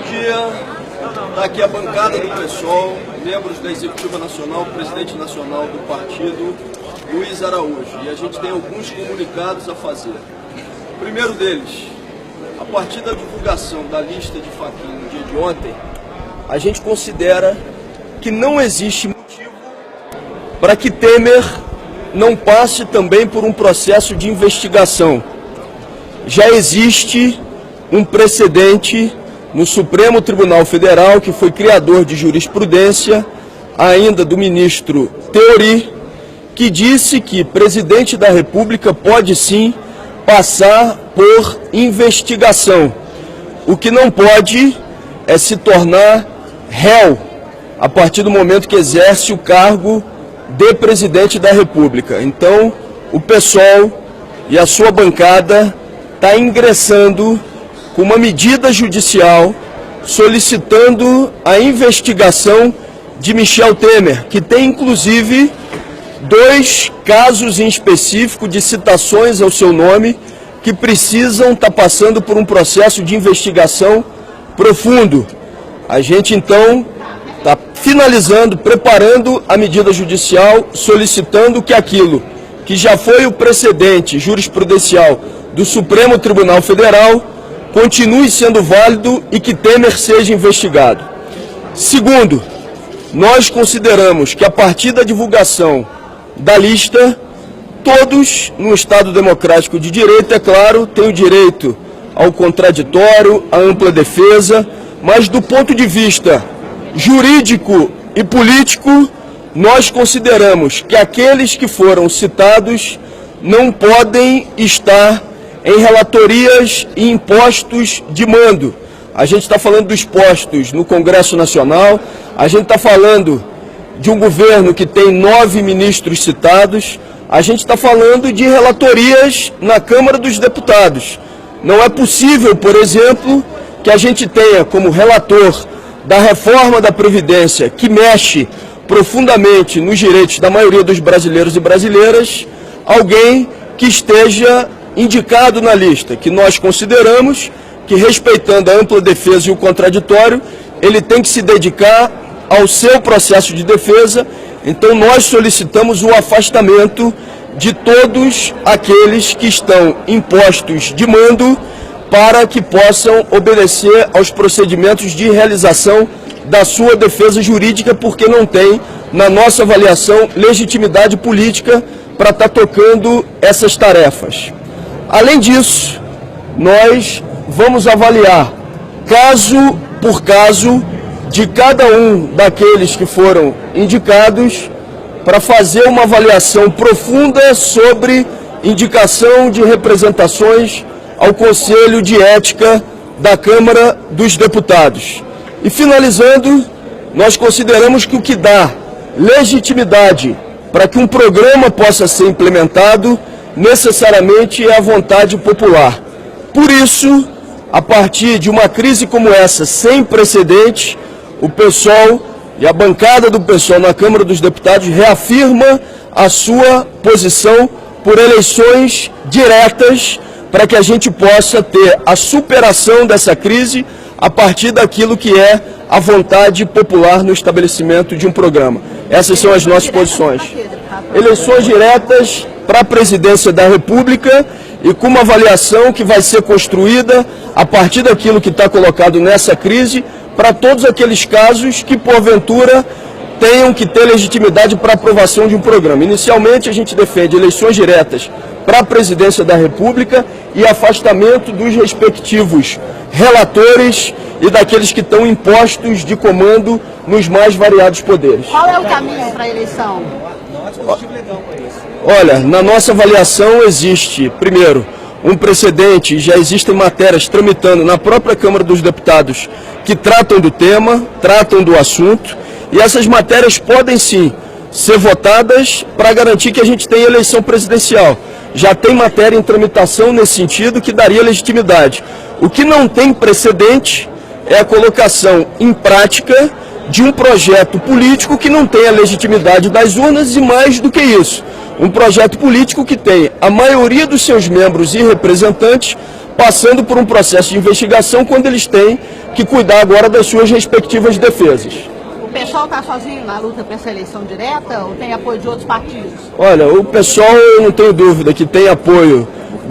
Bom dia, está aqui a bancada do PSOL, membros da Executiva Nacional, presidente nacional do partido, Luiz Araújo. E a gente tem alguns comunicados a fazer. O primeiro deles, a partir da divulgação da lista de Fachin no dia de ontem, a gente considera que não existe motivo para que Temer não passe também por um processo de investigação. Já existe um precedente no Supremo Tribunal Federal, que foi criador de jurisprudência, ainda do ministro Theory, que disse que presidente da República pode sim passar por investigação. O que não pode é se tornar réu a partir do momento que exerce o cargo de presidente da República. Então, o PSOL e a sua bancada está ingressando com uma medida judicial solicitando a investigação de Michel Temer, que tem inclusive 2 casos em específico de citações ao seu nome que precisam estar passando por um processo de investigação profundo. A gente então está finalizando, preparando a medida judicial, solicitando que aquilo que já foi o precedente jurisprudencial do Supremo Tribunal Federal continue sendo válido e que Temer seja investigado. Segundo, nós consideramos que a partir da divulgação da lista, todos no Estado Democrático de Direito, é claro, têm o direito ao contraditório, à ampla defesa, mas do ponto de vista jurídico e político, nós consideramos que aqueles que foram citados não podem estar em relatorias e impostos de mando. A gente está falando dos postos no Congresso Nacional, a gente está falando de um governo que tem 9 ministros citados, a gente está falando de relatorias na Câmara dos Deputados. Não é possível, por exemplo, que a gente tenha como relator da reforma da Previdência, que mexe profundamente nos direitos da maioria dos brasileiros e brasileiras, alguém que esteja indicado na lista, que nós consideramos que, respeitando a ampla defesa e o contraditório, ele tem que se dedicar ao seu processo de defesa. Então nós solicitamos o afastamento de todos aqueles que estão em postos de mando para que possam obedecer aos procedimentos de realização da sua defesa jurídica, porque não tem, na nossa avaliação, legitimidade política para estar tocando essas tarefas. Além disso, nós vamos avaliar, caso por caso, de cada um daqueles que foram indicados, para fazer uma avaliação profunda sobre indicação de representações ao Conselho de Ética da Câmara dos Deputados. E finalizando, nós consideramos que o que dá legitimidade para que um programa possa ser implementado necessariamente é a vontade popular. Por isso, a partir de uma crise como essa, sem precedentes, o PSOL e a bancada do PSOL na Câmara dos Deputados reafirma a sua posição por eleições diretas para que a gente possa ter a superação dessa crise a partir daquilo que é a vontade popular no estabelecimento de um programa. Essas são as nossas posições. Eleições diretas para a presidência da República e com uma avaliação que vai ser construída a partir daquilo que está colocado nessa crise para todos aqueles casos que, porventura, tenham que ter legitimidade para aprovação de um programa. Inicialmente, a gente defende eleições diretas para a presidência da República e afastamento dos respectivos relatores e daqueles que estão em postos de comando nos mais variados poderes. Qual é o caminho para a eleição? Olha, na nossa avaliação existe, primeiro, um precedente, já existem matérias tramitando na própria Câmara dos Deputados que tratam do tema, tratam do assunto, e essas matérias podem sim ser votadas para garantir que a gente tenha eleição presidencial. Já tem matéria em tramitação nesse sentido que daria legitimidade. O que não tem precedente é a colocação em prática de um projeto político que não tem a legitimidade das urnas e, mais do que isso, um projeto político que tem a maioria dos seus membros e representantes passando por um processo de investigação quando eles têm que cuidar agora das suas respectivas defesas. O pessoal está sozinho na luta para essa eleição direta ou tem apoio de outros partidos? Olha, o pessoal, eu não tenho dúvida que tem apoio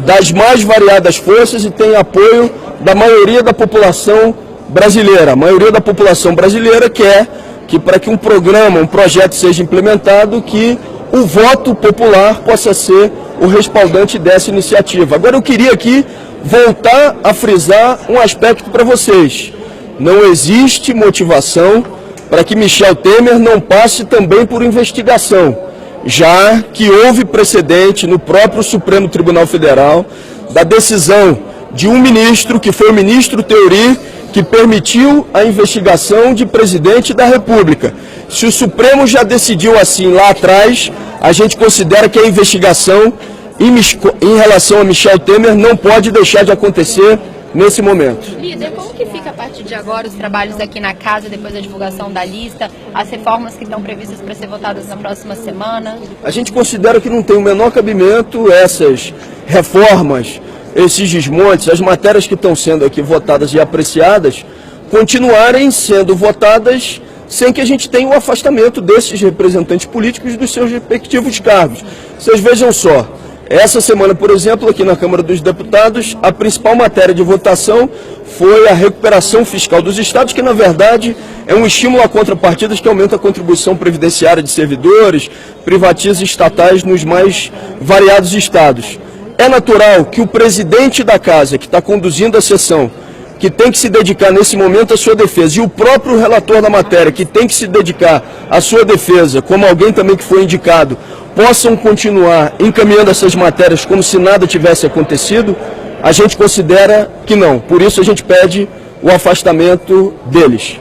das mais variadas forças e tem apoio da maioria da população brasileira. A maioria da população brasileira quer que, para que um programa, um projeto seja implementado, que o voto popular possa ser o respaldante dessa iniciativa. Agora eu queria aqui voltar a frisar um aspecto para vocês. Não existe motivação para que Michel Temer não passe também por investigação, já que houve precedente no próprio Supremo Tribunal Federal da decisão de um ministro, que foi o ministro Teori, que permitiu a investigação de presidente da República. Se o Supremo já decidiu assim lá atrás, a gente considera que a investigação em relação a Michel Temer não pode deixar de acontecer nesse momento. Líder, como que fica a partir de agora os trabalhos aqui na casa, depois da divulgação da lista, as reformas que estão previstas para ser votadas na próxima semana? A gente considera que não tem o menor cabimento essas reformas, esses desmontes, as matérias que estão sendo aqui votadas e apreciadas, continuarem sendo votadas sem que a gente tenha o afastamento desses representantes políticos dos seus respectivos cargos. Vocês vejam só, essa semana, por exemplo, aqui na Câmara dos Deputados, a principal matéria de votação foi a recuperação fiscal dos estados, que na verdade é um estímulo a contrapartidas que aumenta a contribuição previdenciária de servidores, privatiza estatais nos mais variados estados. É natural que o presidente da casa, que está conduzindo a sessão, que tem que se dedicar nesse momento à sua defesa, e o próprio relator da matéria, que tem que se dedicar à sua defesa, como alguém também que foi indicado, possam continuar encaminhando essas matérias como se nada tivesse acontecido, a gente considera que não. Por isso a gente pede o afastamento deles.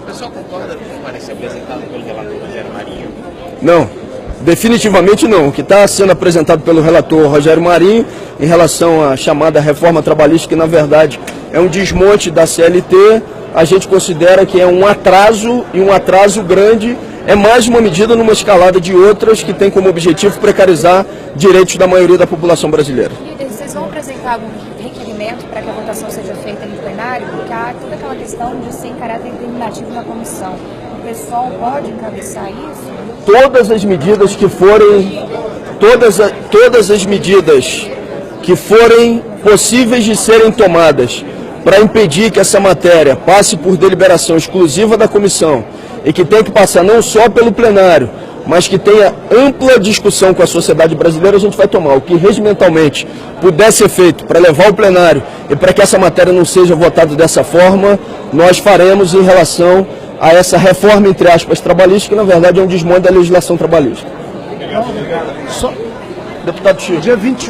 O pessoal concorda com o que parece apresentado pelo relator Rogério Marinho? Não. Definitivamente não. O que está sendo apresentado pelo relator Rogério Marinho em relação à chamada reforma trabalhista, que na verdade é um desmonte da CLT, a gente considera que é um atraso, e um atraso grande, é mais uma medida numa escalada de outras que tem como objetivo precarizar direitos da maioria da população brasileira. Líder, vocês vão apresentar algum requerimento para que a votação seja feita no plenário? Porque há toda aquela questão de ser em caráter determinativo na comissão. O pessoal pode encabeçar isso? Todas as medidas que forem, todas as medidas que forem possíveis de serem tomadas para impedir que essa matéria passe por deliberação exclusiva da comissão e que tenha que passar não só pelo plenário, mas que tenha ampla discussão com a sociedade brasileira, a gente vai tomar. O que regimentalmente puder ser feito para levar ao plenário e para que essa matéria não seja votada dessa forma, nós faremos em relação a essa reforma, entre aspas, trabalhista, que na verdade é um desmonte da legislação trabalhista. Obrigado. Deputado Chico. Dia 21.